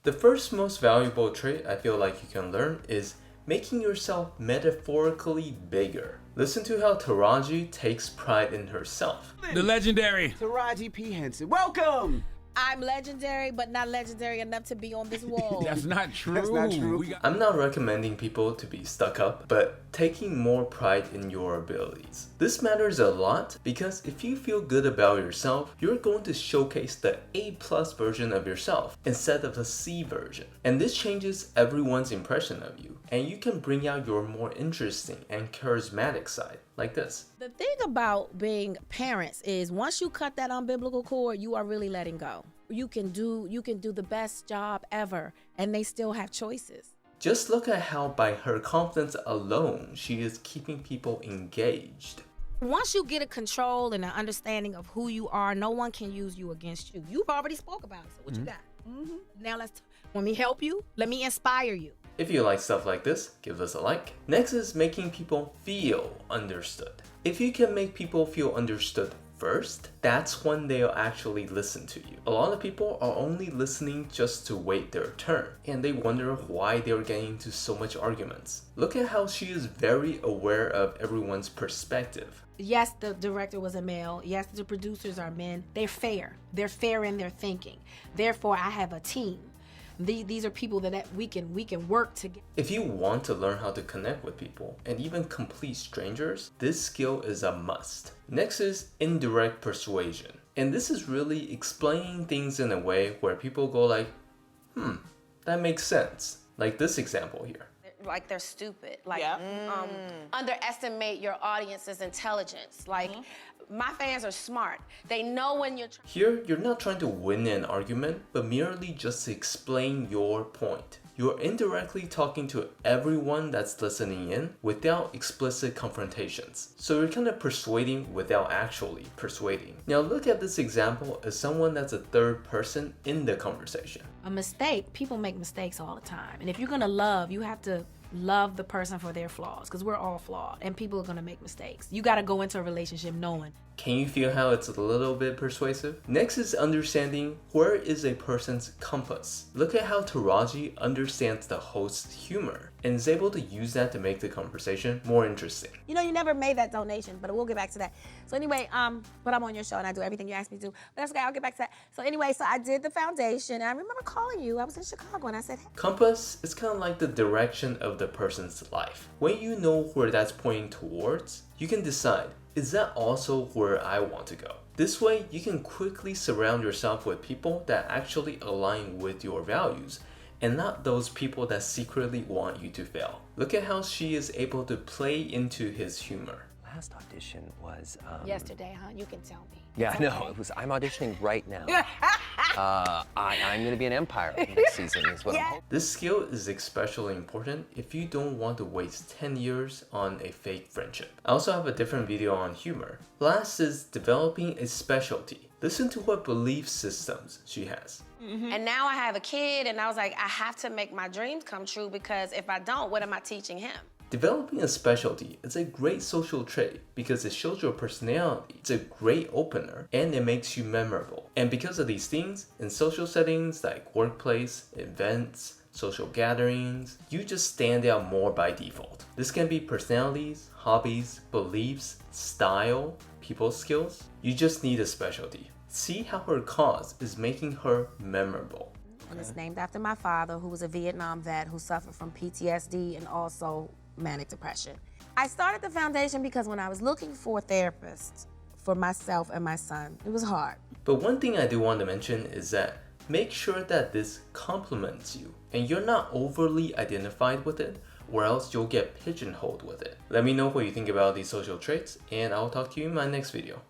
The first most valuable trait I feel like you can learn is making yourself metaphorically bigger. Listen to how Taraji takes pride in herself. The legendary Taraji P. Henson, welcome! I'm legendary, but not legendary enough to be on this wall. That's not true. That's not true. I'm not recommending people to be stuck up, but taking more pride in your abilities. This matters a lot because if you feel good about yourself, you're going to showcase the A+ version of yourself instead of the C version. And this changes everyone's impression of you, and you can bring out your more interesting and charismatic side, like this. The thing about being parents is once you cut that umbilical cord, you are really letting go. You can do the best job ever, and they still have choices. Just look at how by her confidence alone, she is keeping people engaged. Once you get a control and an understanding of who you are, no one can use you against you. You've already spoke about it, so what you got? Now let me help you. Let me inspire you. If you like stuff like this, give us a like. Next is making people feel understood. If you can make people feel understood first, that's when they'll actually listen to you. A lot of people are only listening just to wait their turn, and they wonder why they're getting into so much arguments. Look at how she is very aware of everyone's perspective. Yes, the director was a male. Yes, the producers are men. They're fair. They're fair in their thinking. Therefore, I have a team. These are people that we can work together. If you want to learn how to connect with people and even complete strangers, this skill is a must. Next is indirect persuasion. And this is really explaining things in a way where people go like, that makes sense. Like this example here. Like they're stupid. Like underestimate your audience's intelligence. Like my fans are smart. They know when you're Here, you're not trying to win an argument, but merely just to explain your point. You're indirectly talking to everyone that's listening in without explicit confrontations. So you're kind of persuading without actually persuading. Now look at this example as someone that's a third person in the conversation. A mistake, people make mistakes all the time. And if you're gonna love, you have to love the person for their flaws, because we're all flawed and people are gonna make mistakes. You gotta go into a relationship knowing. Can you feel how it's a little bit persuasive? Next is understanding where is a person's compass. Look at how Taraji understands the host's humor and is able to use that to make the conversation more interesting. You know, you never made that donation, but we'll get back to that. So anyway, but I'm on your show and I do everything you asked me to do. But that's okay, I'll get back to that. So anyway, so I did the foundation and I remember calling you. I was in Chicago and I said, hey. Compass is kind of like the direction of the person's life. When you know where that's pointing towards, you can decide, is that also where I want to go? This way, you can quickly surround yourself with people that actually align with your values and not those people that secretly want you to fail. Look at how she is able to play into his humor. Last audition was Yesterday, huh? You can tell me. Yeah, I know. I'm auditioning right now. I'm going to be an Empire next season is what I'm hoping. This skill is especially important if you don't want to waste 10 years on a fake friendship. I also have a different video on humor. Last is developing a specialty. Listen to what belief systems she has. And now I have a kid and I was like, I have to make my dreams come true because if I don't, what am I teaching him? Developing a specialty is a great social trait because it shows your personality. It's a great opener and it makes you memorable. And because of these things, in social settings like workplace, events, social gatherings, you just stand out more by default. This can be personalities, hobbies, beliefs, style, people skills. You just need a specialty. See how her cause is making her memorable. And it's named after my father, who was a Vietnam vet who suffered from PTSD and also manic depression. I started the foundation because when I was looking for a therapist for myself and my son, it was hard. But one thing I do want to mention is that make sure that this complements you and you're not overly identified with it, or else you'll get pigeonholed with it. Let me know what you think about these social traits, and I'll talk to you in my next video.